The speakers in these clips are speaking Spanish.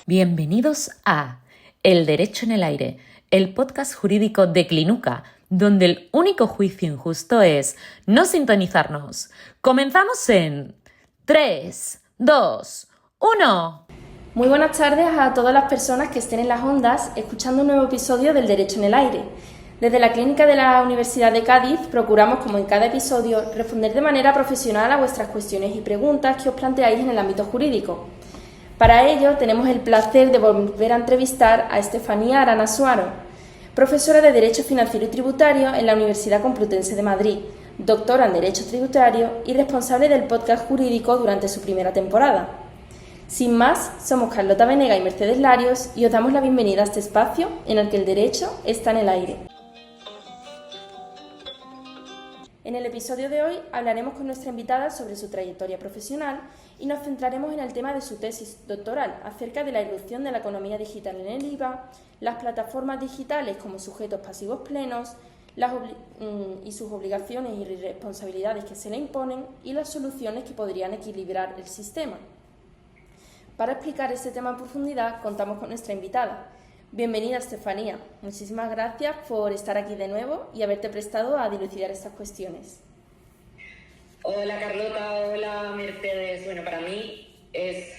Bienvenidos a El Derecho en el Aire, el podcast jurídico de Clinuca, donde el único juicio injusto es no sintonizarnos. Comenzamos en 3, 2, 1. Muy buenas tardes a todas las personas que estén en las ondas escuchando un nuevo episodio del Derecho en el Aire. Desde la Clínica de la Universidad de Cádiz procuramos, como en cada episodio, responder de manera profesional a vuestras cuestiones y preguntas que os planteáis en el ámbito jurídico. Para ello tenemos el placer de volver a entrevistar a Estefanía Arana Suaro, profesora de Derecho Financiero y Tributario en la Universidad Complutense de Madrid, doctora en Derecho Tributario y responsable del podcast jurídico durante su primera temporada. Sin más, somos Carlota Venega y Mercedes Larios y os damos la bienvenida a este espacio en el que el derecho está en el aire. En el episodio de hoy hablaremos con nuestra invitada sobre su trayectoria profesional y nos centraremos en el tema de su tesis doctoral acerca de la irrupción de la economía digital en el IVA, las plataformas digitales como sujetos pasivos plenos y sus obligaciones y responsabilidades que se le imponen y las soluciones que podrían equilibrar el sistema. Para explicar este tema en profundidad contamos con nuestra invitada. Bienvenida, Estefanía. Muchísimas gracias por estar aquí de nuevo y haberte prestado a dilucidar estas cuestiones. Hola Carlota, hola Mercedes. Bueno, para mí es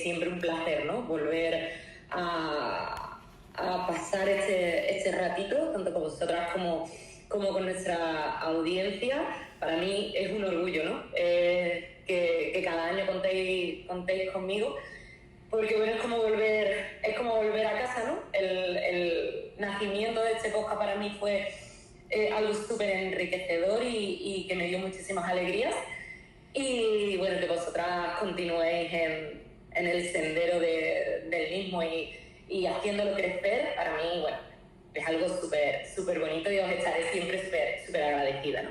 siempre un placer, ¿no? Volver a pasar este ratito, tanto con vosotras como con nuestra audiencia. Para mí es un orgullo, ¿no? Que cada año contéis conmigo. Porque bueno, es como volver a casa, ¿no? El nacimiento de este podcast para mí fue algo súper enriquecedor y que me dio muchísimas alegrías. Y bueno, que vosotras continuéis en el sendero del mismo y haciéndolo crecer, para mí, bueno, es algo súper bonito y os estaré siempre súper agradecida, ¿no?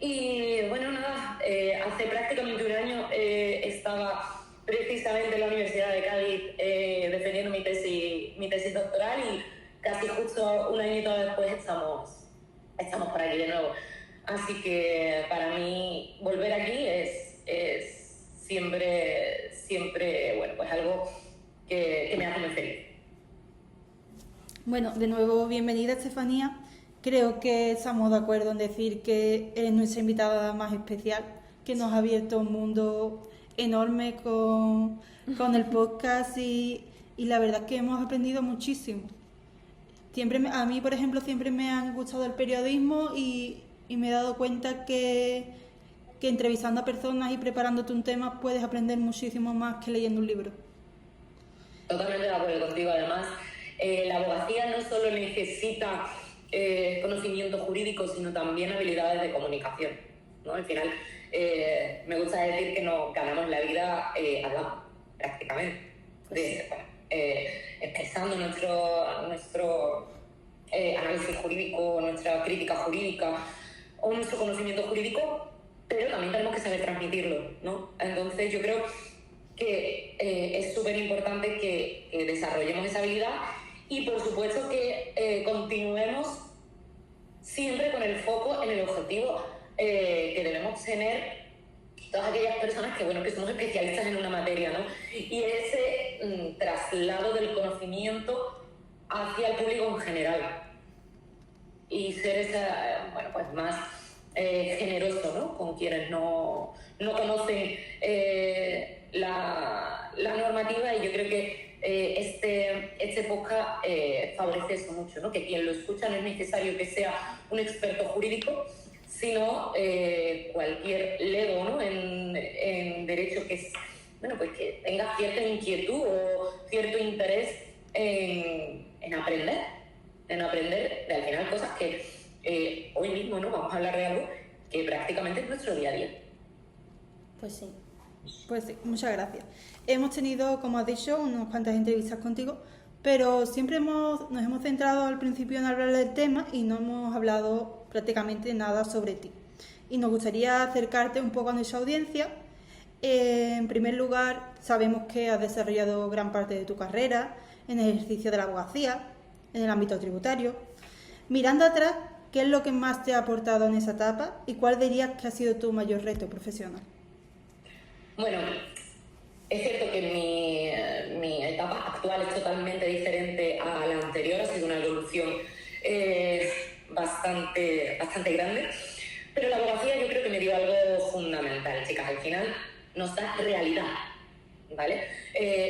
Y bueno, nada, hace prácticamente un año estaba precisamente en la Universidad de Cádiz defendiendo mi tesis doctoral y casi justo un añito después estamos por aquí de nuevo. Así que para mí volver aquí es siempre bueno, pues algo que me hace muy feliz. Bueno, de nuevo bienvenida, Estefanía. Creo que estamos de acuerdo en decir que eres nuestra invitada más especial, que nos ha abierto un mundo enorme con el podcast y la verdad es que hemos aprendido muchísimo. A mí, por ejemplo, siempre me han gustado el periodismo y me he dado cuenta que entrevistando a personas y preparándote un tema puedes aprender muchísimo más que leyendo un libro. Totalmente de acuerdo contigo. Además, la abogacía no solo necesita conocimiento jurídico, sino también habilidades de comunicación, ¿no? Al final, me gusta decir que nos ganamos la vida hablando, prácticamente, expresando nuestro análisis jurídico, nuestra crítica jurídica o nuestro conocimiento jurídico, pero también tenemos que saber transmitirlo, ¿no? Entonces yo creo que es súper importante que desarrollemos esa habilidad y por supuesto que continuemos siempre con el foco en el objetivo que debemos tener todas aquellas personas que somos especialistas en una materia, ¿no? Y ese traslado del conocimiento hacia el público en general y ser pues más generoso, ¿no? Con quienes no conocen la normativa, y yo creo que este podcast favorece eso mucho, ¿no? Que quien lo escucha no es necesario que sea un experto jurídico, sino cualquier lego, ¿no? en derecho que que tenga cierta inquietud o cierto interés en aprender de al final cosas que hoy mismo, ¿no? Vamos a hablar de algo que prácticamente es nuestro día a día. Pues sí, muchas gracias. Hemos tenido, como has dicho, unas cuantas entrevistas contigo, pero siempre nos hemos centrado al principio en hablar del tema y no hemos hablado prácticamente nada sobre ti. Y nos gustaría acercarte un poco a nuestra audiencia. En primer lugar, sabemos que has desarrollado gran parte de tu carrera en el ejercicio de la abogacía, en el ámbito tributario. Mirando atrás, ¿qué es lo que más te ha aportado en esa etapa y cuál dirías que ha sido tu mayor reto profesional? Bueno, Es cierto que mi etapa actual es totalmente diferente a la anterior, ha sido una evolución bastante grande, pero la abogacía yo creo que me dio algo fundamental, chicas. Al final nos da realidad, ¿vale?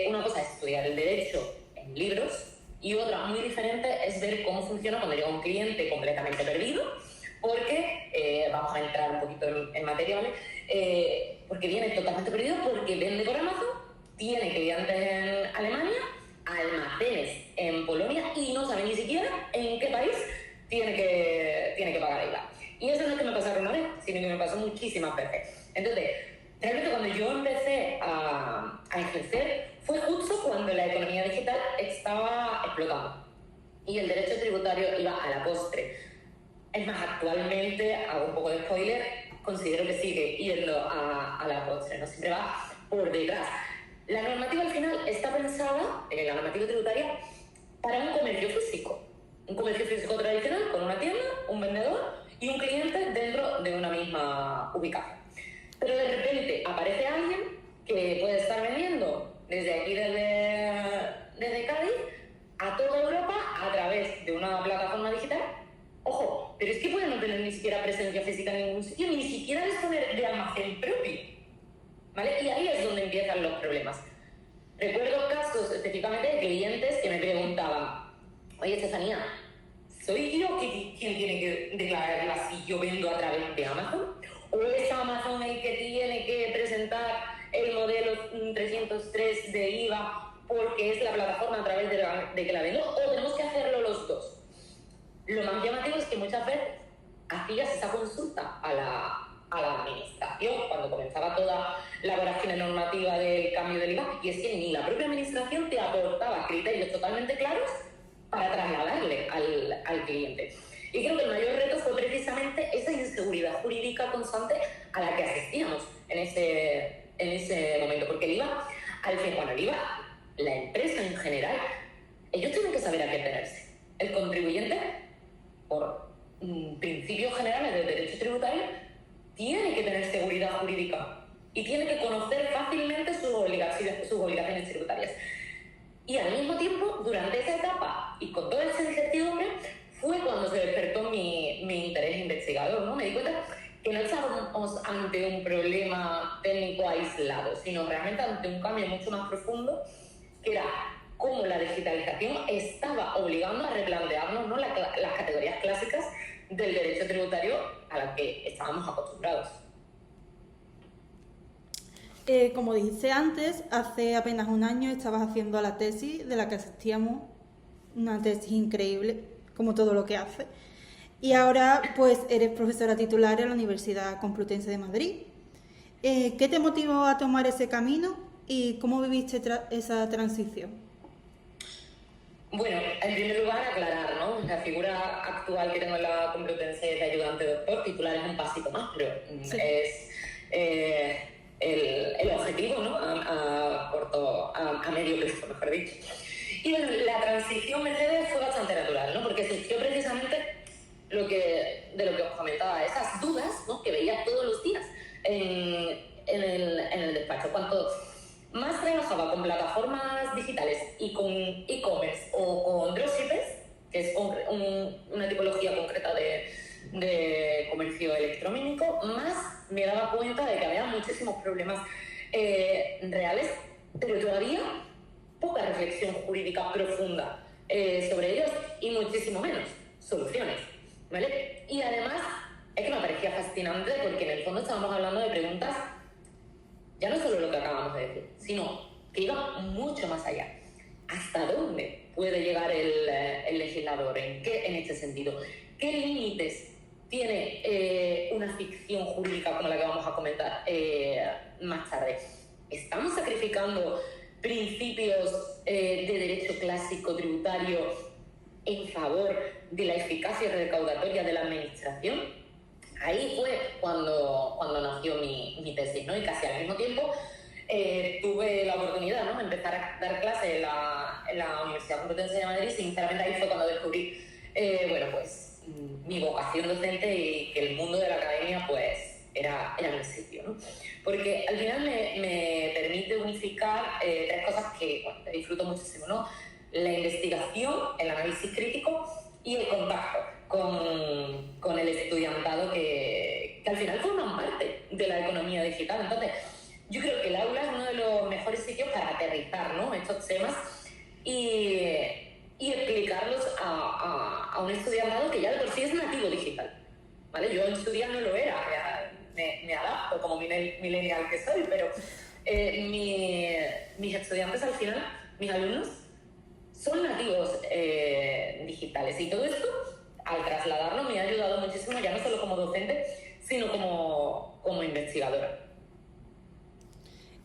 Una cosa es estudiar el derecho en libros y otra muy diferente es ver cómo funciona cuando llega un cliente completamente perdido, porque vamos a entrar un poquito en materia, ¿vale? Porque viene totalmente perdido, porque vende por Amazon, tiene clientes en Alemania, almacenes en Polonia y no sabe ni siquiera en qué país tiene que pagar IVA. Y eso no es que me pasara una vez, sino que me pasó muchísimas veces. Entonces, realmente cuando yo empecé a ejercer fue justo cuando la economía digital estaba explotando y el derecho tributario iba a la postre. Es más, actualmente, hago un poco de spoiler, considero que sigue yendo a la postre, no siempre va por detrás. La normativa al final está pensada, la normativa tributaria, para un comercio físico. Un comercio físico tradicional con una tienda, un vendedor y un cliente dentro de una misma ubicación. Pero de repente aparece alguien que puede estar vendiendo desde aquí, desde Cádiz, a toda Europa a través de una plataforma digital. Ojo, pero es que puede no tener ni siquiera presencia física en ningún sitio, ni siquiera disponer de almacén propio, ¿vale? Y ahí es donde empiezan los problemas. Recuerdo casos específicamente de clientes que me preguntaban: oye, Estefanía, ¿soy yo quien tiene que declararlo si yo vendo a través de Amazon? ¿O es Amazon el que tiene que presentar el modelo 303 de IVA porque es la plataforma a través de que la vendo? ¿O tenemos que hacerlo los dos? Lo más llamativo es que muchas veces hacías esa consulta a la administración cuando comenzaba toda la vorágine normativa del cambio del IVA, y es que ni la propia administración te aportaba criterios totalmente claros para trasladarle al cliente. Y creo que el mayor reto fue precisamente esa inseguridad jurídica constante a la que asistíamos en ese momento, porque el IVA, la empresa en general, ellos tienen que saber a qué tenerse. El contribuyente, por principios generales del derecho tributario, tiene que tener seguridad jurídica y tiene que conocer fácilmente sus obligaciones tributarias. Y al mismo tiempo, durante esa etapa y con toda esa incertidumbre, fue cuando se despertó mi interés investigador, ¿no? Me di cuenta que no estábamos ante un problema técnico aislado, sino realmente ante un cambio mucho más profundo, que era cómo la digitalización estaba obligando a replantearnos, ¿no?, las categorías clásicas del derecho tributario a las que estábamos acostumbrados. Como dijiste antes, hace apenas un año estabas haciendo la tesis de la que asistíamos, una tesis increíble, como todo lo que hace. Y ahora pues eres profesora titular en la Universidad Complutense de Madrid. ¿Qué te motivó a tomar ese camino y cómo viviste esa transición? Bueno, en primer lugar, aclarar, ¿no? La figura actual que tengo en la Complutense de ayudante doctor, titular, es un pasito más, pero sí, es el objetivo, ¿no?, a medio plazo, mejor dicho. Y bueno, la transición, Mercedes, fue bastante natural, ¿no? Porque surgió precisamente de lo que os comentaba, esas dudas, ¿no?, que veía todos los días en el despacho. Cuanto más trabajaba con plataformas digitales y con e-commerce o con dropshippers, que es una tipología concreta de comercio electrónico, más me daba cuenta de que había muchísimos problemas reales, pero todavía poca reflexión jurídica profunda sobre ellos y muchísimo menos soluciones, ¿vale? Y además es que me parecía fascinante porque en el fondo estábamos hablando de preguntas, ya no solo lo que acabamos de decir, sino que iba mucho más allá. ¿Hasta dónde puede llegar el legislador en este sentido? ¿Qué límites tiene una ficción jurídica como la que vamos a comentar más tarde? ¿Estamos sacrificando principios de derecho clásico tributario en favor de la eficacia recaudatoria de la administración? Ahí fue cuando nació mi tesis, ¿no? Y casi al mismo tiempo tuve la oportunidad, ¿no?, de empezar a dar clases en la Universidad Complutense de Madrid. Sinceramente ahí fue cuando descubrí mi vocación docente y que el mundo de la academia pues era era mi sitio, ¿no? Porque al final me permite unificar tres cosas que bueno, disfruto muchísimo, ¿no? La investigación, el análisis crítico y el contacto con el estudiantado que al final forman parte de la economía digital. Entonces, yo creo que el aula es uno de los mejores sitios para aterrizar, ¿no?, estos temas y explicarlos a un estudiantado que ya de por sí es nativo digital, ¿vale? Yo en su día no lo era, me adapto como millennial que soy, pero mis estudiantes al final, mis alumnos, son nativos digitales, y todo esto, al trasladarlo, me ha ayudado muchísimo, ya no solo como docente, sino como investigadora.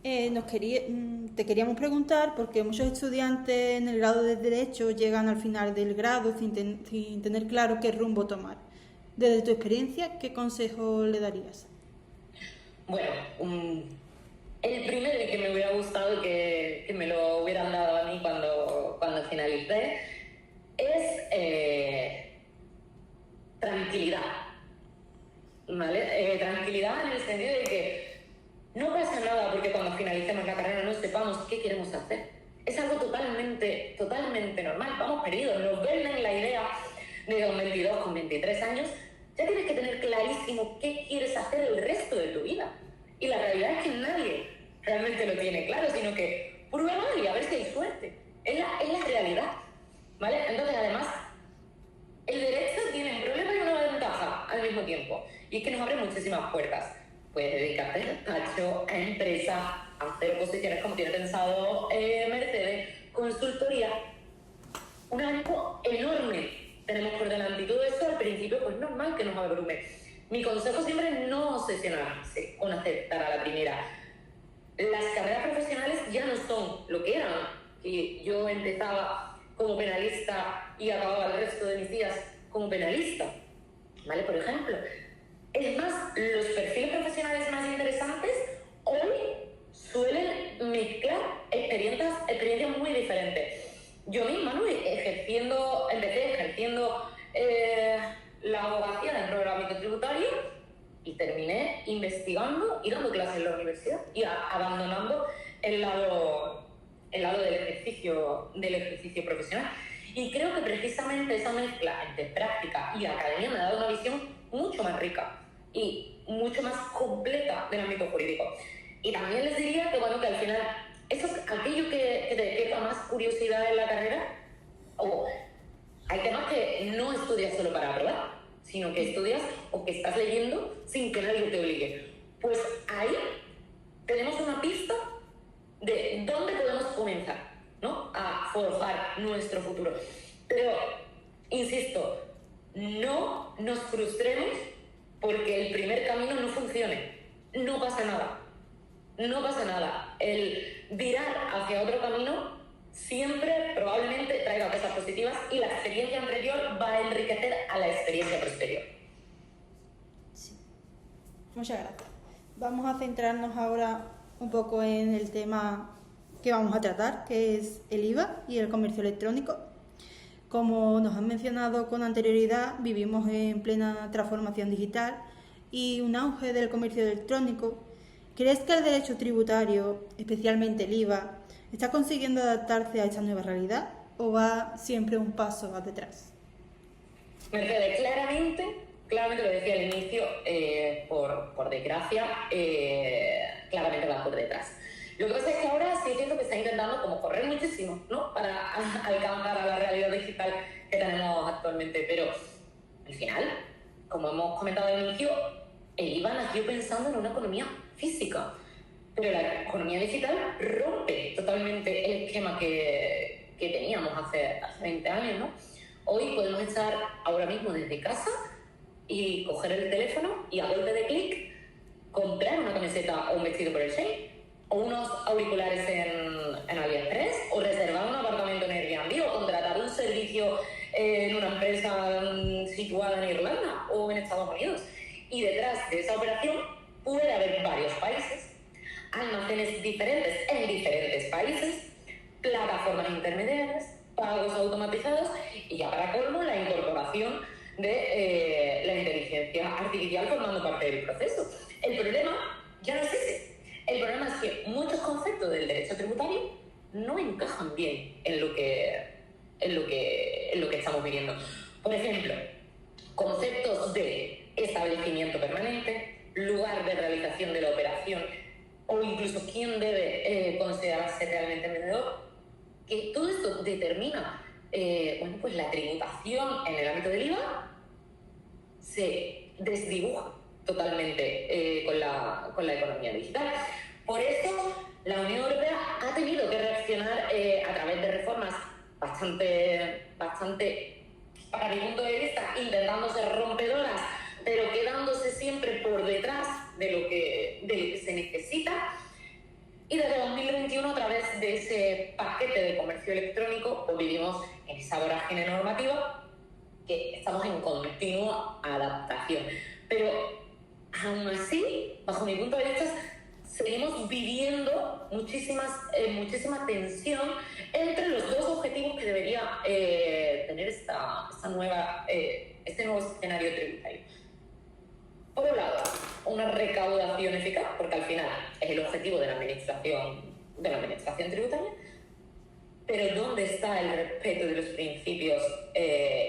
Te queríamos preguntar, porque muchos estudiantes en el grado de Derecho llegan al final del grado sin tener claro qué rumbo tomar. Desde tu experiencia, ¿qué consejo le darías? Bueno, el primero y que me hubiera gustado que me lo hubieran dado a mí cuando finalicé es tranquilidad, ¿vale? Tranquilidad en el sentido de que no pasa nada porque cuando finalicemos la carrera no sepamos qué queremos hacer. Es algo totalmente normal. Vamos perdidos, nos venden la idea de con 22, con 23 años, ya tienes que tener clarísimo qué quieres hacer el resto de tu vida. Y la realidad es que nadie realmente lo tiene claro, sino que prueba y a ver si hay suerte. Es la realidad, ¿vale? Entonces, además, el derecho tiene un problema y una ventaja al mismo tiempo, y es que nos abre muchísimas puertas. Puedes dedicarte al despacho, a empresa, a hacer posiciones como tiene pensado Mercedes, consultoría. Un abanico enorme tenemos por delante, y todo eso al principio pues normal que nos abrume. Mi consejo siempre es no obsesionarse con aceptar a la primera. Las carreras profesionales ya no son lo que eran, que yo empezaba como penalista y acababa el resto de mis días como penalista, ¿vale? Por ejemplo. Es más, los perfiles profesionales más interesantes hoy suelen mezclar experiencias muy diferentes. Yo misma, ¿no?, empecé ejerciendo la abogacía dentro del ámbito tributario y terminé investigando y dando clases en la universidad y abandonando el lado del ejercicio profesional. Y creo que precisamente esa mezcla entre práctica y academia me ha dado una visión mucho más rica y mucho más completa del ámbito jurídico. Y también les diría que, bueno, que al final eso es aquello que te despierta más curiosidad en la carrera. Hay temas que no estudias solo para aprobar, sino que estudias o que estás leyendo sin que nadie te obligue. Pues ahí tenemos una pista de dónde podemos comenzar, ¿no?, a forjar nuestro futuro. Pero, insisto, no nos frustremos porque el primer camino no funcione. No pasa nada. El virar hacia otro camino siempre probablemente traiga cosas positivas, y la experiencia anterior va a enriquecer a la experiencia posterior. Sí. Muchas gracias. Vamos a centrarnos ahora un poco en el tema que vamos a tratar, que es el IVA y el comercio electrónico. Como nos han mencionado con anterioridad, vivimos en plena transformación digital y un auge del comercio electrónico. ¿Crees que el derecho tributario, especialmente el IVA, está consiguiendo adaptarse a esta nueva realidad o va siempre un paso más detrás? Mercedes, claramente lo decía al inicio, por desgracia, claramente va por detrás. Lo que pasa es que ahora sí siento que está intentando como correr muchísimo, ¿no?, para alcanzar a la realidad digital que tenemos actualmente. Pero al final, como hemos comentado al inicio, el IVA nació pensando en una economía física, pero la economía digital rompe totalmente el esquema que teníamos hace 20 años, ¿no? Hoy podemos estar ahora mismo desde casa y coger el teléfono y a golpe de clic comprar una camiseta o un vestido por el Shein, o unos auriculares en AliExpress, o reservar un apartamento en Airbnb, o contratar un servicio en una empresa situada en Irlanda o en Estados Unidos. Y detrás de esa operación puede haber varios países, almacenes diferentes en diferentes países, plataformas intermediarias, pagos automatizados y, ya para colmo, la incorporación de la inteligencia artificial formando parte del proceso. El problema ya no es ese. El problema es que muchos conceptos del derecho tributario no encajan bien en lo que estamos viviendo. Por ejemplo, conceptos de establecimiento permanente, lugar de realización de la operación o incluso quién debe considerarse realmente vendedor, que todo esto determina pues la tributación en el ámbito del IVA, se desdibuja totalmente con la economía digital. Por eso la Unión Europea ha tenido que reaccionar a través de reformas bastante, para mi punto de vista, intentando ser rompedoras, pero quedándose siempre por detrás de lo que se necesita. Y desde 2021, a través de ese paquete de comercio electrónico, pues vivimos en esa vorágine normativa que estamos en continua adaptación. Pero aún así, bajo mi punto de vista, seguimos viviendo muchísima tensión entre los dos objetivos que debería tener este nuevo escenario tributario. Por un lado, una recaudación eficaz, porque al final es el objetivo de la administración tributaria, pero ¿dónde está el respeto de los principios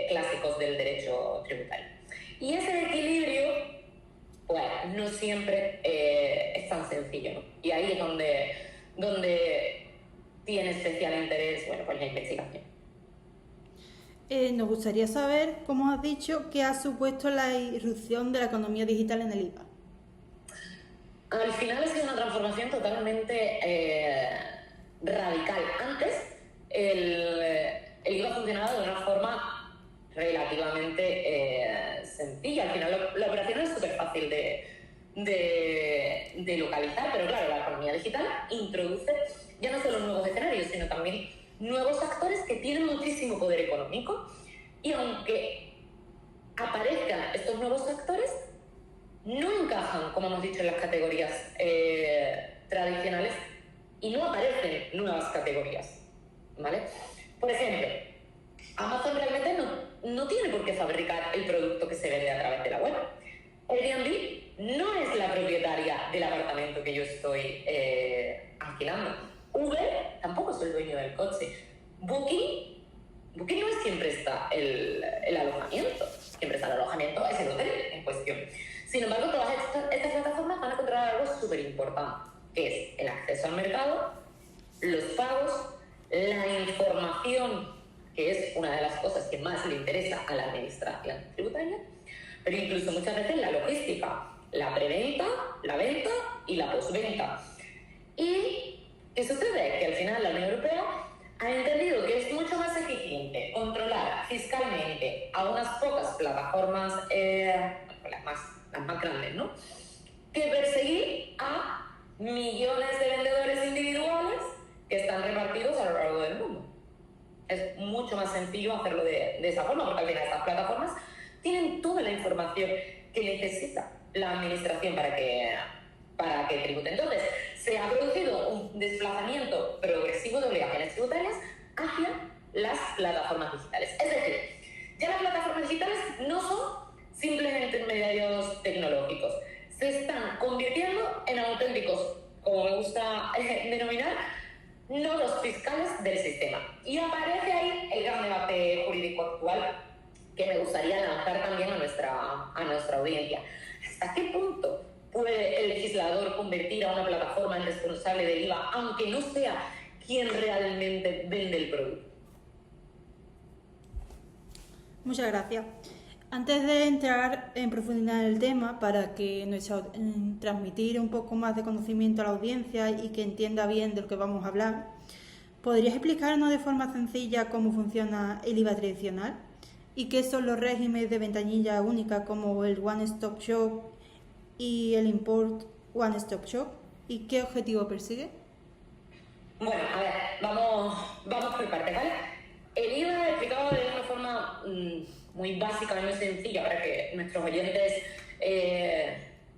clásicos del derecho tributario? Y ese equilibrio, pues, no siempre es tan sencillo, ¿no? Y ahí es donde tiene especial interés, pues la investigación. Nos gustaría saber, como has dicho, qué ha supuesto la irrupción de la economía digital en el IVA. Al final ha sido una transformación totalmente radical. Antes el IVA funcionaba de una forma relativamente sencilla. Al final la operación es súper fácil de localizar, pero claro, la economía digital introduce ya no solo nuevos escenarios, sino también nuevos actores que tienen muchísimo poder económico, y aunque aparezcan estos nuevos actores, no encajan, como hemos dicho, en las categorías tradicionales, y no aparecen nuevas categorías, ¿vale? Por ejemplo, Amazon realmente no tiene por qué fabricar el producto que se vende a través de la web. Airbnb no es la propietaria del apartamento que yo estoy alquilando. Uber tampoco es el dueño del coche. Booking no es siempre está el alojamiento. Siempre está el alojamiento, es el hotel en cuestión. Sin embargo, todas estas plataformas van a controlar algo súper importante, que es el acceso al mercado, los pagos, la información, que es una de las cosas que más le interesa a la administración tributaria, pero incluso muchas veces la logística, la preventa, la venta y la postventa. Y ¿qué sucede? Que al final la Unión Europea ha entendido que es mucho más eficiente controlar fiscalmente a unas pocas plataformas, las más grandes, ¿no?, que perseguir a millones de vendedores individuales que están repartidos a lo largo del mundo. Es mucho más sencillo hacerlo de esa forma, porque al final estas plataformas tienen toda la información que necesita la administración para que tribute. Entonces, se ha producido un desplazamiento progresivo de obligaciones tributarias hacia las plataformas digitales. Es decir, ya las plataformas digitales no son simplemente intermediarios tecnológicos, se están convirtiendo en auténticos, como me gusta denominar, nodos fiscales del sistema. Y aparece ahí el gran debate jurídico actual que me gustaría lanzar también a nuestra audiencia. ¿Hasta qué punto puede el legislador convertir a una plataforma en responsable del IVA, aunque no sea quien realmente vende el producto? Muchas gracias. Antes de entrar en profundidad en el tema, para que transmitir un poco más de conocimiento a la audiencia y que entienda bien de lo que vamos a hablar, ¿podrías explicarnos de forma sencilla cómo funciona el IVA tradicional? ¿Y qué son los regímenes de ventanilla única como el One Stop Shop y el Import One Stop Shop? ¿Y qué objetivo persigue? Bueno, a ver, vamos por partes, ¿vale? El IVA explicado de una forma muy básica y muy sencilla para que nuestros oyentes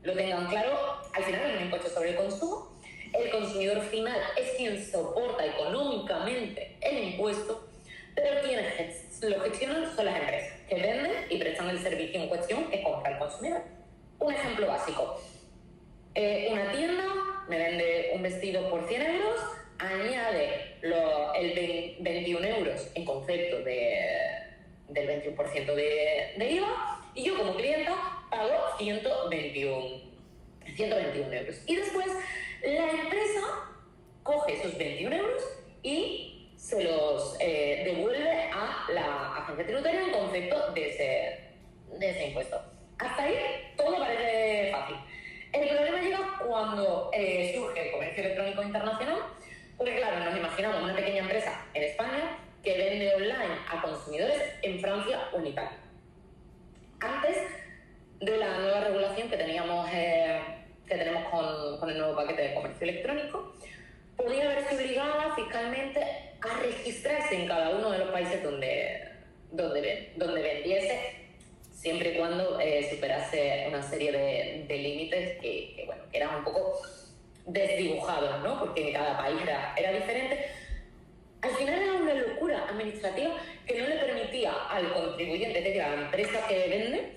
lo tengan claro. Al final es un impuesto sobre el consumo. El consumidor final es quien soporta económicamente el impuesto, pero quienes lo gestionan son las empresas. que venden y prestan el servicio en cuestión que compra el consumidor. Un ejemplo básico. Una tienda me vende un vestido por 100 euros, añade el 21 euros en concepto del 21% de IVA, y yo como clienta pago 121 euros. Y después la empresa coge esos 21 euros y se los devuelve a la agencia tributaria en concepto de ese impuesto. Hasta ahí todo parece fácil. El problema llega cuando surge el comercio electrónico internacional, porque claro, nos imaginamos una pequeña empresa en España que vende online a consumidores en Francia o en Italia. Antes de la nueva regulación que tenemos con el nuevo paquete de comercio electrónico, podía verse obligada fiscalmente a registrarse en cada uno de los países donde vendiese, siempre y cuando superase una serie de límites que eran un poco desdibujados, ¿no? Porque cada país era diferente. Al final era una locura administrativa que no le permitía al contribuyente, es decir, a la empresa que vende,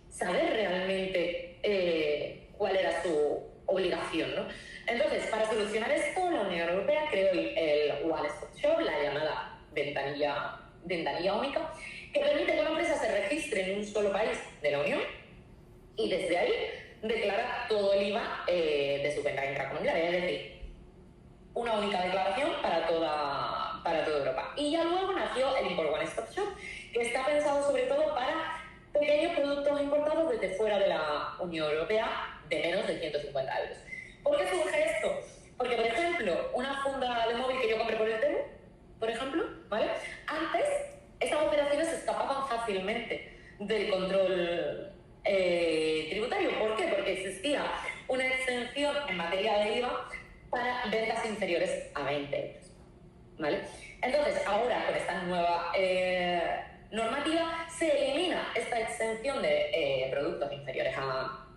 saber realmente cuál era su obligación, ¿no? Entonces, para solucionar esto, la Unión Europea creó el One Stop Shop, la llamada ventanilla única, que permite que una empresa se registre en un solo país de la Unión y desde ahí declara todo el IVA de su venta intracomunitaria, es decir, una única declaración para toda Europa. Y ya luego nació el Import One Stop Shop, que está pensado sobre todo para pequeños productos importados desde fuera de la Unión Europea de menos de 150 euros. ¿Por qué surge esto? Porque, por ejemplo, una funda de móvil que yo compré por el Temu, por ejemplo, ¿vale? Antes, estas operaciones se escapaban fácilmente del control tributario. ¿Por qué? Porque existía una exención en materia de IVA para ventas inferiores a 20 euros, ¿vale? Entonces, ahora, con esta nueva normativa, se elimina esta exención de productos inferiores a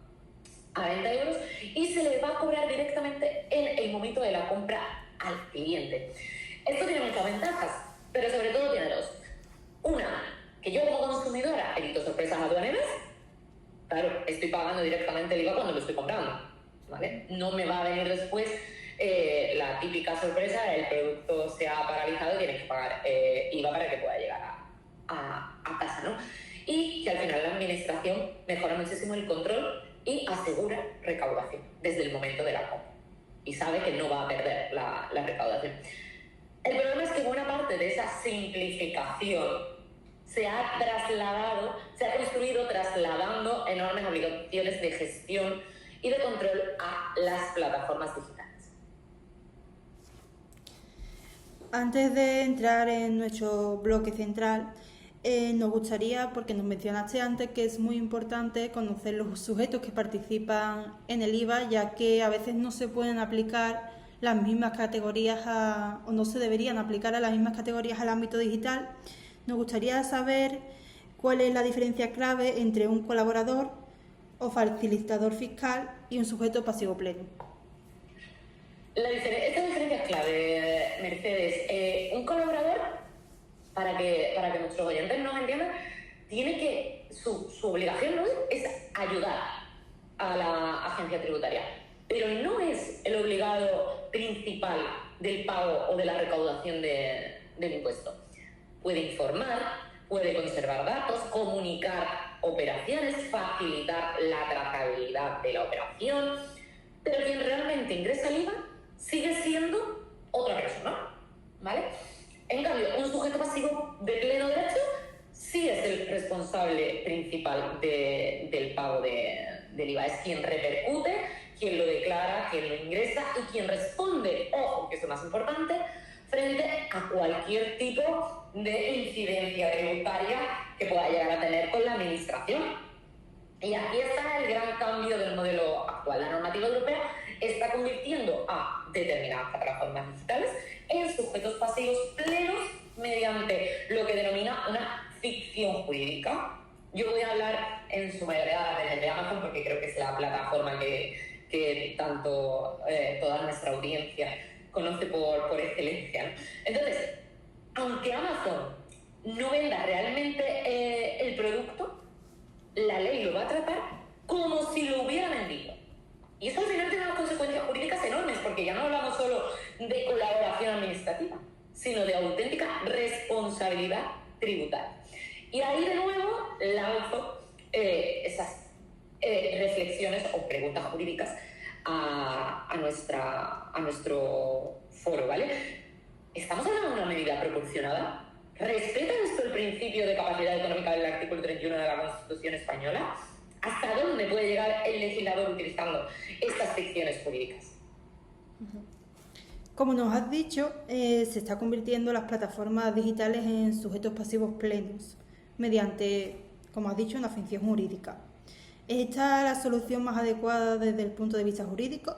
20 euros y se le va a cobrar directamente en el momento de la compra al cliente. Esto tiene muchas ventajas, pero sobre todo tiene dos. Una, que yo como consumidora evito sorpresas aduaneras. Claro, estoy pagando directamente el IVA cuando lo estoy comprando, ¿vale? No me va a venir después la típica sorpresa, el producto se ha paralizado y tienes que pagar IVA para que pueda llegar a casa, ¿no? Y que al final la administración mejora muchísimo el control y asegura recaudación desde el momento de la compra y sabe que no va a perder la recaudación. El problema es que buena parte de esa simplificación se ha construido trasladando enormes obligaciones de gestión y de control a las plataformas digitales. Antes de entrar en nuestro bloque central, nos gustaría, porque nos mencionaste antes, que es muy importante conocer los sujetos que participan en el IVA, ya que a veces no se pueden aplicar las mismas categorías o no se deberían aplicar a las mismas categorías al ámbito digital. Nos gustaría saber cuál es la diferencia clave entre un colaborador o facilitador fiscal y un sujeto pasivo pleno. Esta diferencia es clave, Mercedes. Un colaborador, para que nuestros oyentes nos entiendan, tiene que su obligación, ¿no?, es ayudar a la agencia tributaria, pero no es el obligado principal del pago o de la recaudación del impuesto. Puede informar, puede conservar datos, comunicar operaciones, facilitar la trazabilidad de la operación, pero quien realmente ingresa el IVA sigue siendo otra persona, ¿vale? En cambio, un sujeto pasivo de pleno derecho sí es el responsable principal del pago del IVA. Es quien repercute, quien lo declara, quien lo ingresa y quien responde, ojo, que es lo más importante, frente a cualquier tipo de incidencia tributaria que pueda llegar a tener con la administración. Y aquí está el gran cambio del modelo actual. La normativa europea está convirtiendo a determinadas plataformas digitales en sujetos pasivos plenos mediante lo que denomina una ficción jurídica. Yo voy a hablar en su mayoría de Amazon porque creo que es la plataforma que tanto toda nuestra audiencia conoce por excelencia, ¿no? Entonces, aunque Amazon no venda realmente el producto, la ley lo va a tratar como si lo hubiera vendido. Y eso al final tiene unas consecuencias jurídicas enormes, porque ya no hablamos solo de colaboración administrativa, sino de auténtica responsabilidad tributaria. Y ahí de nuevo lanzo esas reflexiones o preguntas jurídicas a nuestro foro, ¿vale? ¿Estamos hablando de una medida proporcionada? ¿Respeta esto el principio de capacidad económica del artículo 31 de la Constitución española? ¿Hasta dónde puede llegar el legislador utilizando estas ficciones jurídicas? Como nos has dicho, se está convirtiendo las plataformas digitales en sujetos pasivos plenos, mediante, como has dicho, una ficción jurídica. ¿Es esta la solución más adecuada desde el punto de vista jurídico?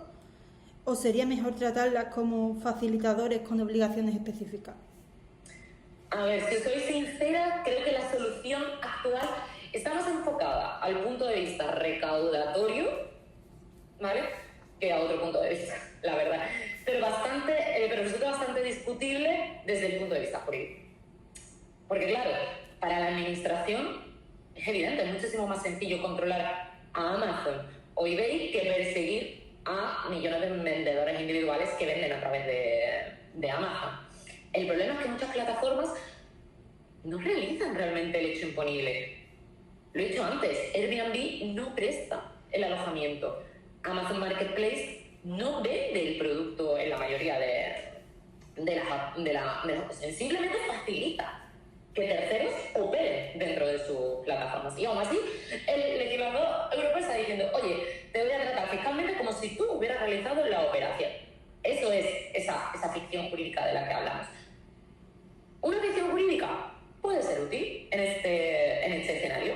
¿O sería mejor tratarlas como facilitadores con obligaciones específicas? A ver, si soy sincera, creo que la solución actual está más enfocada al punto de vista recaudatorio, ¿vale?, que a otro punto de vista, la verdad. Pero resulta bastante discutible desde el punto de vista jurídico. Porque claro, para la administración es evidente, es muchísimo más sencillo controlar a Amazon o eBay que perseguir a millones de vendedores individuales que venden a través de Amazon. El problema es que muchas plataformas no realizan realmente el hecho imponible. Lo he dicho antes, Airbnb no presta el alojamiento. Amazon Marketplace no vende el producto en la mayoría de las ocasiones. Simplemente facilita que terceros operen dentro de sus plataformas. Y aún así, el legislador europeo está diciendo, oye, te voy a tratar fiscalmente como si tú hubieras realizado la operación. Eso es esa ficción jurídica de la que hablamos. Una ficción jurídica puede ser útil en este escenario,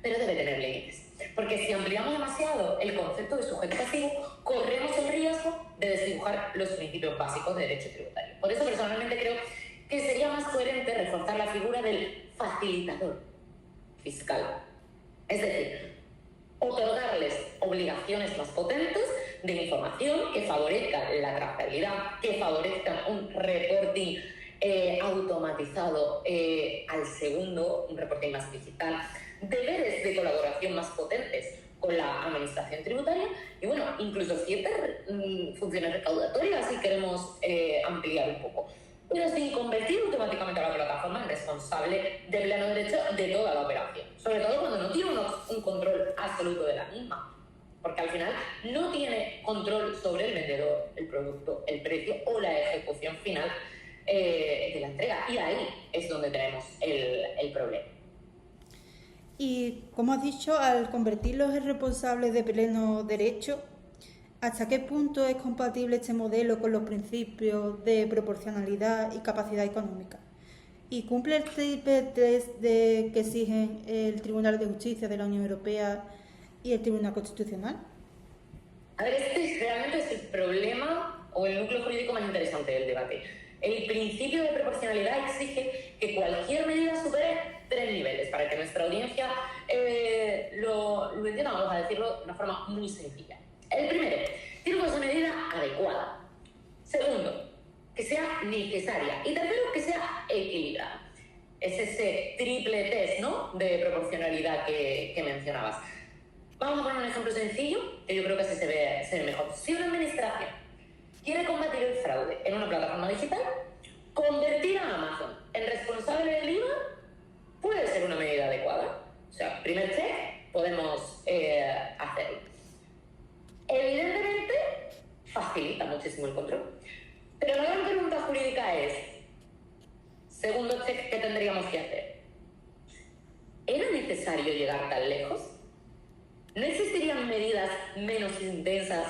pero debe tener límites. Porque si ampliamos demasiado el concepto de sujeto pasivo, corremos el riesgo de desdibujar los principios básicos de derecho tributario. Por eso, personalmente, creo que sería más coherente reforzar la figura del facilitador fiscal. Es decir, otorgarles obligaciones más potentes de información que favorezcan la trazabilidad, que favorezcan un reporting automatizado al segundo, un reporting más digital, deberes de colaboración más potentes con la administración tributaria y, bueno, incluso ciertas funciones recaudatorias si queremos ampliar un poco, pero sin convertir automáticamente a la plataforma en responsable de pleno derecho de toda la operación, sobre todo cuando no tiene un control absoluto de la misma, porque al final no tiene control sobre el vendedor, el producto, el precio o la ejecución final de la entrega, y ahí es donde tenemos el problema. Y, como has dicho, al convertirlos en responsables de pleno derecho, ¿hasta qué punto es compatible este modelo con los principios de proporcionalidad y capacidad económica? ¿Y cumple el triple test que exigen el Tribunal de Justicia de la Unión Europea y el Tribunal Constitucional? A ver, realmente es el problema o el núcleo jurídico más interesante del debate. El principio de proporcionalidad exige que cualquier medida supere 3 niveles. Para que nuestra audiencia lo entienda, vamos a decirlo de una forma muy sencilla. El primero, tiene que ser una medida adecuada. Segundo, que sea necesaria. Y tercero, que sea equilibrada. Es ese triple test, ¿no?, de proporcionalidad que mencionabas. Vamos a poner un ejemplo sencillo, que yo creo que así se ve mejor. Si una administración quiere combatir el fraude en una plataforma digital, convertir a Amazon en responsable del IVA puede ser una medida adecuada. O sea, primer check, podemos hacerlo. Evidentemente, facilita muchísimo el control. Pero la gran pregunta jurídica es, segundo check, ¿qué tendríamos que hacer? ¿Era necesario llegar tan lejos? ¿No existirían medidas menos intensas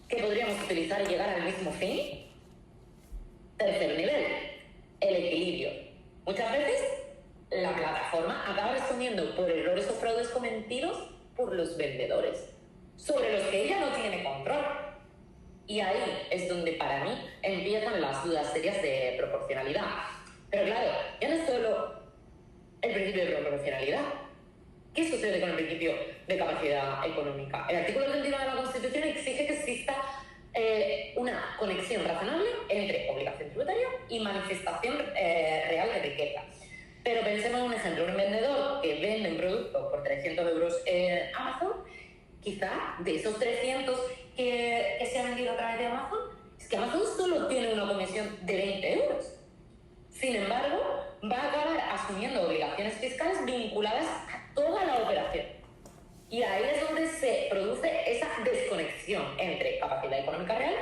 que podríamos utilizar y llegar al mismo fin? Tercer nivel, el equilibrio. Muchas veces la plataforma acaba respondiendo por errores o fraudes cometidos por los vendedores, sobre los que ella no tiene control. Y ahí es donde para mí empiezan las dudas serias de proporcionalidad. Pero claro, ya no es solo el principio de proporcionalidad. ¿Qué sucede con el principio de capacidad económica? El artículo 31 de la Constitución exige que exista una conexión razonable entre obligación tributaria y manifestación real de riqueza. Pero pensemos en un ejemplo, un vendedor que vende un producto por 300 euros en Amazon, quizá de esos 300 que se ha vendido a través de Amazon, es que Amazon solo tiene una comisión de 20 euros. Sin embargo, va a acabar asumiendo obligaciones fiscales vinculadas a toda la operación. Y ahí es donde se produce esa desconexión entre capacidad económica real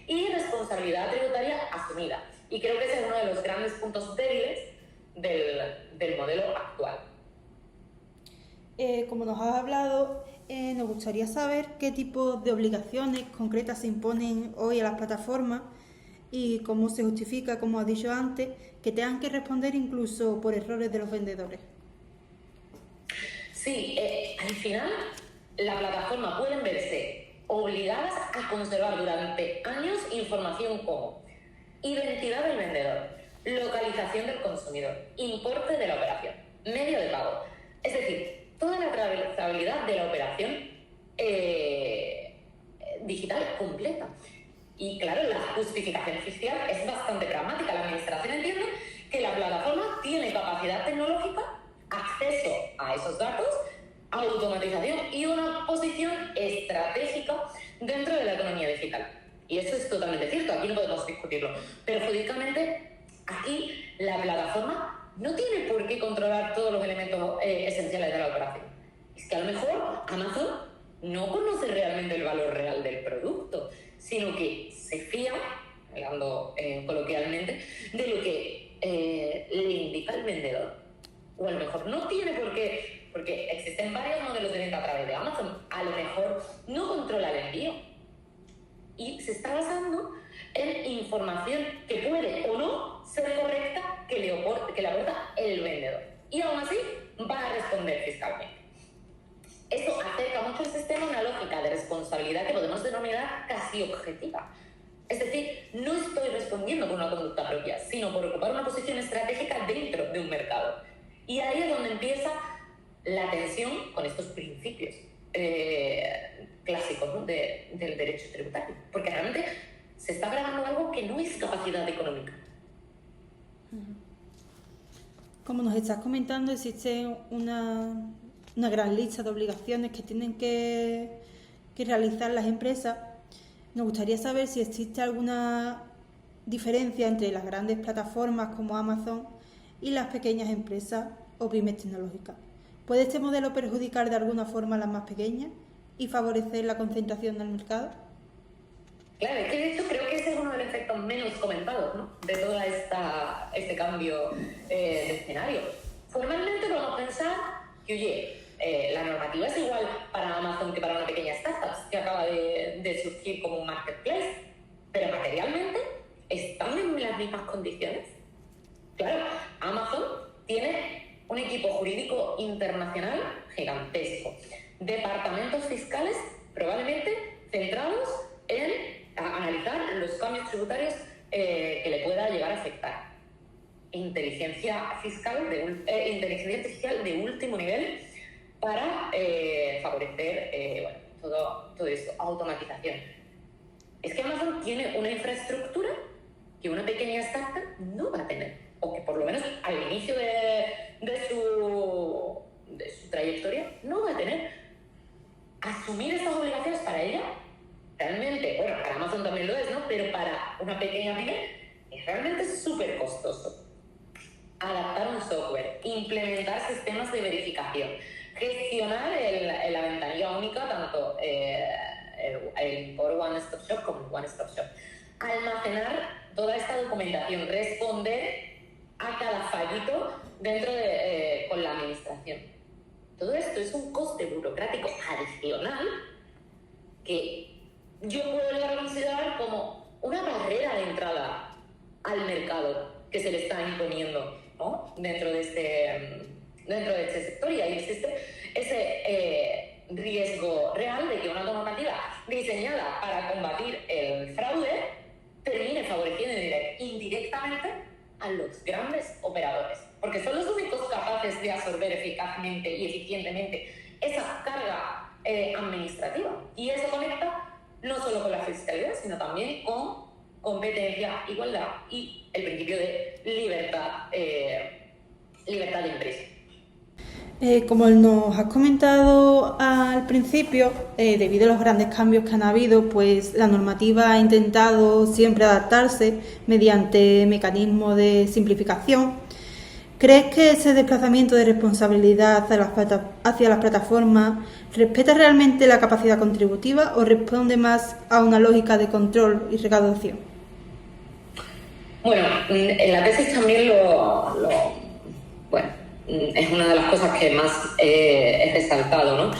y responsabilidad tributaria asumida. Y creo que ese es uno de los grandes puntos débiles del modelo actual. Como nos has hablado, nos gustaría saber qué tipo de obligaciones concretas se imponen hoy a las plataformas y cómo se justifica, como has dicho antes, que tengan que responder incluso por errores de los vendedores. Sí, al final la plataforma pueden verse obligadas a conservar durante años información como identidad del vendedor, localización del consumidor, importe de la operación, medio de pago. Es decir, toda la trazabilidad de la operación digital completa. Y claro, la justificación fiscal es bastante pragmática. La administración entiende que la plataforma tiene capacidad tecnológica, acceso a esos datos, automatización y una posición estratégica dentro de la economía digital. Y eso es totalmente cierto, aquí no podemos discutirlo. Pero jurídicamente, aquí la plataforma no tiene por qué controlar todos los elementos esenciales de la operación. Es que a lo mejor Amazon no conoce realmente el valor real del producto, sino que se fía, hablando coloquialmente, de lo que le indica el vendedor. O a lo mejor no tiene por qué, porque existen varios modelos de venta a través de Amazon, a lo mejor no controla el envío y se está basando en información que puede o no ser correcta que le aporta el vendedor. Y aún así va a responder fiscalmente. Esto acerca mucho el sistema a una lógica de responsabilidad que podemos denominar casi objetiva. Es decir, no estoy respondiendo por una conducta propia, sino por ocupar una posición estratégica dentro de un mercado. Y ahí es donde empieza la tensión con estos principios clásicos, ¿no? del derecho tributario. Porque realmente se está grabando algo que no es capacidad económica. Como nos estás comentando, existe una gran lista de obligaciones que tienen que realizar las empresas. Nos gustaría saber si existe alguna diferencia entre las grandes plataformas como Amazon y las pequeñas empresas o pymes tecnológicas. ¿Puede este modelo perjudicar de alguna forma a las más pequeñas y favorecer la concentración del mercado? Claro, es que de hecho creo que ese es uno de los efectos menos comentados, ¿no? De todo este cambio de escenario. Formalmente podemos pensar que, oye, la normativa es igual para Amazon que para una pequeña startup que acaba de surgir como un marketplace, pero materialmente están en las mismas condiciones. Claro, Amazon tiene un equipo jurídico internacional gigantesco, departamentos fiscales probablemente centrados en analizar los cambios tributarios que le pueda llegar a afectar. Inteligencia fiscal de último nivel para favorecer todo esto, automatización. Es que Amazon tiene una infraestructura que una pequeña startup no va a tener, o que por lo menos al inicio de su trayectoria no va a tener. Asumir estas obligaciones para ella, realmente, bueno, para Amazon también lo es, ¿no? Pero para una pequeña pyme es realmente súper costoso. Adaptar un software, implementar sistemas de verificación, gestionar la ventanilla única, tanto el por One Stop Shop como el One Stop Shop, almacenar toda esta documentación, responder a cada fallito con la administración. Todo esto es un coste burocrático adicional que yo puedo llegar a considerar como una barrera de entrada al mercado que se le está imponiendo, ¿no? dentro de este sector, y ahí existe ese riesgo real de que una normativa diseñada para combatir el fraude termine favoreciendo indirectamente a los grandes operadores, porque son los únicos capaces de absorber eficazmente y eficientemente esa carga administrativa, y eso conecta no solo con la fiscalidad, sino también con competencia, igualdad y el principio de libertad libertad de empresa. Como nos has comentado al principio, debido a los grandes cambios que han habido, pues la normativa ha intentado siempre adaptarse mediante mecanismos de simplificación. ¿Crees que ese desplazamiento de responsabilidad hacia las plataformas respeta realmente la capacidad contributiva o responde más a una lógica de control y recaudación? Bueno, en la tesis también es una de las cosas que más he resaltado, ¿no?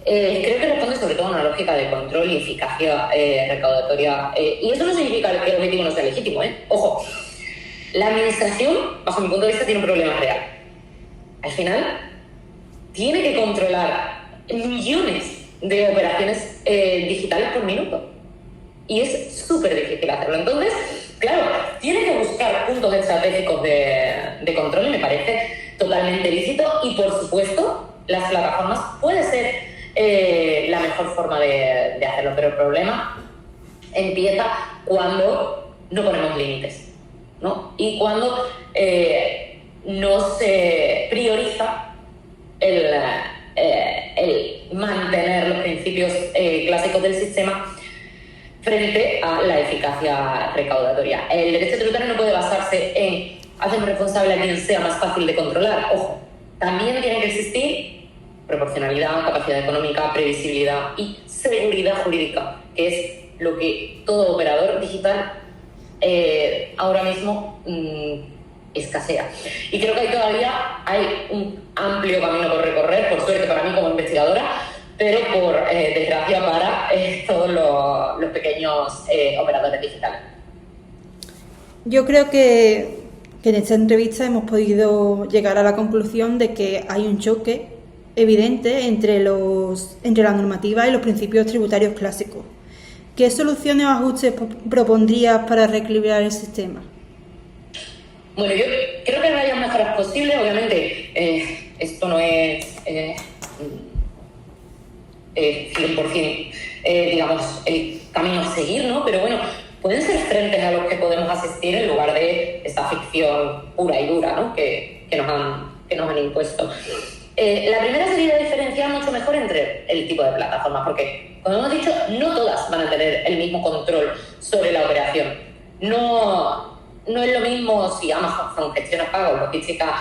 Creo que responde sobre todo a una lógica de control y eficacia recaudatoria. Y eso no significa que el objetivo no sea legítimo, ¿eh? Ojo, la administración, bajo mi punto de vista, tiene un problema real. Al final, tiene que controlar millones de operaciones digitales por minuto. Y es súper difícil hacerlo. Entonces, claro, tiene que buscar puntos estratégicos de control y me parece totalmente lícito. Y, por supuesto, las plataformas puede ser la mejor forma de hacerlo. Pero el problema empieza cuando no ponemos límites, ¿no? Y cuando no se prioriza el mantener los principios clásicos del sistema frente a la eficacia recaudatoria. El derecho tributario no puede basarse en hacer responsable a quien sea más fácil de controlar. Ojo, también tiene que existir proporcionalidad, capacidad económica, previsibilidad y seguridad jurídica, que es lo que todo operador digital ahora mismo escasea. Y creo que ahí todavía hay un amplio camino por recorrer, por suerte para mí como investigadora, pero por desgracia para todos los pequeños operadores digitales. Yo creo que en esta entrevista hemos podido llegar a la conclusión de que hay un choque evidente entre la normativa y los principios tributarios clásicos. ¿Qué soluciones o ajustes propondrías para reequilibrar el sistema? Bueno, yo creo que hay mejoras posibles. Obviamente, esto no es 100%, digamos, el camino a seguir, ¿no? Pero bueno, pueden ser frentes a los que podemos asistir en lugar de esta ficción pura y dura, ¿no? que nos han impuesto. La primera sería diferenciar mucho mejor entre el tipo de plataformas, porque, como hemos dicho, no todas van a tener el mismo control sobre la operación. No es lo mismo si Amazon gestiona pagos, logística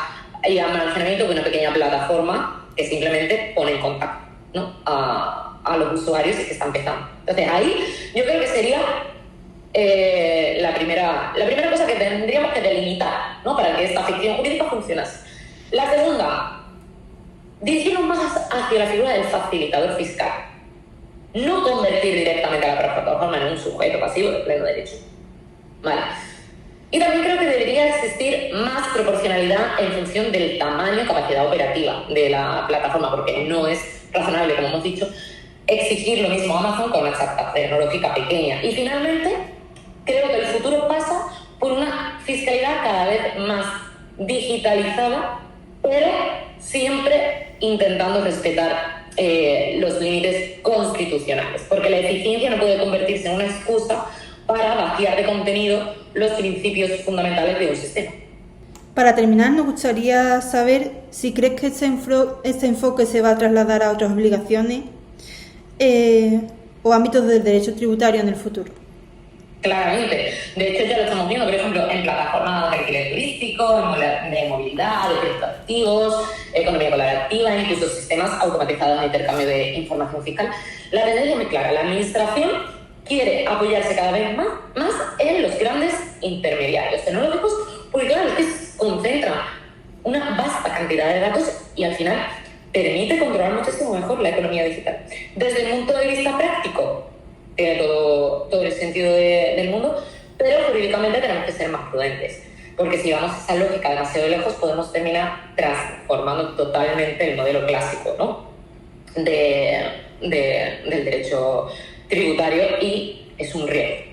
y almacenamiento que una pequeña plataforma que simplemente pone en contacto, ¿no? a los usuarios y que está empezando. Entonces, ahí yo creo que sería la primera cosa que tendríamos que delimitar, ¿no? Para que esta ficción jurídica funcionase. La segunda, dirigirnos más hacia la figura del facilitador fiscal. No convertir directamente a la plataforma en un sujeto pasivo de pleno derecho. Vale. Y también creo que debería existir más proporcionalidad en función del tamaño y capacidad operativa de la plataforma, porque no es razonable, como hemos dicho, exigir lo mismo a Amazon con una startup tecnológica pequeña. Y finalmente, creo que el futuro pasa por una fiscalidad cada vez más digitalizada, pero siempre intentando respetar los límites constitucionales, porque la eficiencia no puede convertirse en una excusa para vaciar de contenido los principios fundamentales de un sistema. Para terminar, nos gustaría saber si crees que este enfoque se va a trasladar a otras obligaciones o ámbitos del derecho tributario en el futuro. Claramente. De hecho, ya lo estamos viendo, por ejemplo, en plataformas de alquiler turístico, de movilidad, de crédito activos, economía colaborativa, incluso sistemas automatizados de intercambio de información fiscal. La tendencia es muy clara. La administración quiere apoyarse cada vez más en los grandes intermediarios tecnológicos, porque claro, es que concentran una vasta cantidad de datos y al final permite controlar muchísimo mejor la economía digital. Desde el punto de vista práctico, tiene todo el sentido del mundo, pero jurídicamente tenemos que ser más prudentes, porque si vamos a esa lógica demasiado lejos podemos terminar transformando totalmente el modelo clásico, ¿no? del derecho tributario, y es un riesgo.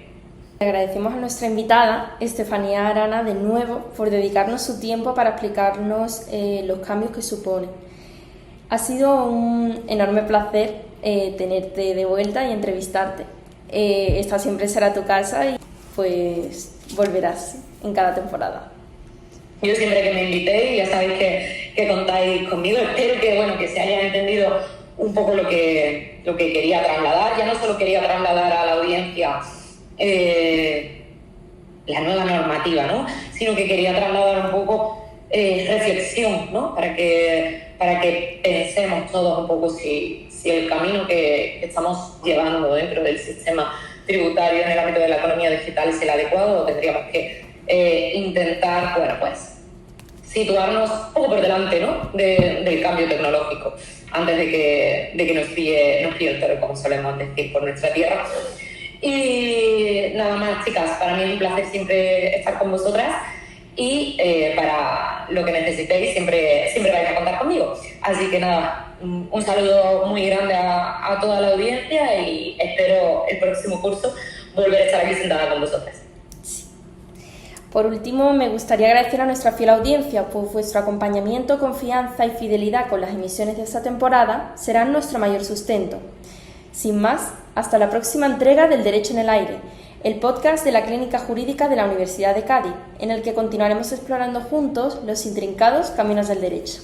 Agradecemos a nuestra invitada, Estefanía Arana, de nuevo por dedicarnos su tiempo para explicarnos los cambios que supone. Ha sido un enorme placer tenerte de vuelta y entrevistarte. Esta siempre será tu casa y pues volverás en cada temporada. Yo siempre que me invitéis, ya sabéis que contáis conmigo. Espero que, bueno, que se haya entendido un poco lo que quería trasladar. Ya no solo quería trasladar a la audiencia la nueva normativa, ¿no? Sino que quería trasladar un poco reflexión, ¿no? Para que pensemos todos un poco si el camino que estamos llevando dentro del sistema tributario en el ámbito de la economía digital es el adecuado, o tendríamos que intentar, bueno, pues situarnos un poco por delante, ¿no? del cambio tecnológico, antes de que nos pille el toro, como solemos decir, por nuestra tierra. Y nada más, chicas, para mí es un placer siempre estar con vosotras y para lo que necesitéis siempre vais a contar conmigo. Así que nada, un saludo muy grande a toda la audiencia y espero el próximo curso volver a estar aquí sentada con vosotras. Por último, me gustaría agradecer a nuestra fiel audiencia, pues vuestro acompañamiento, confianza y fidelidad con las emisiones de esta temporada serán nuestro mayor sustento. Sin más, hasta la próxima entrega del Derecho en el Aire, el podcast de la Clínica Jurídica de la Universidad de Cádiz, en el que continuaremos explorando juntos los intrincados caminos del derecho.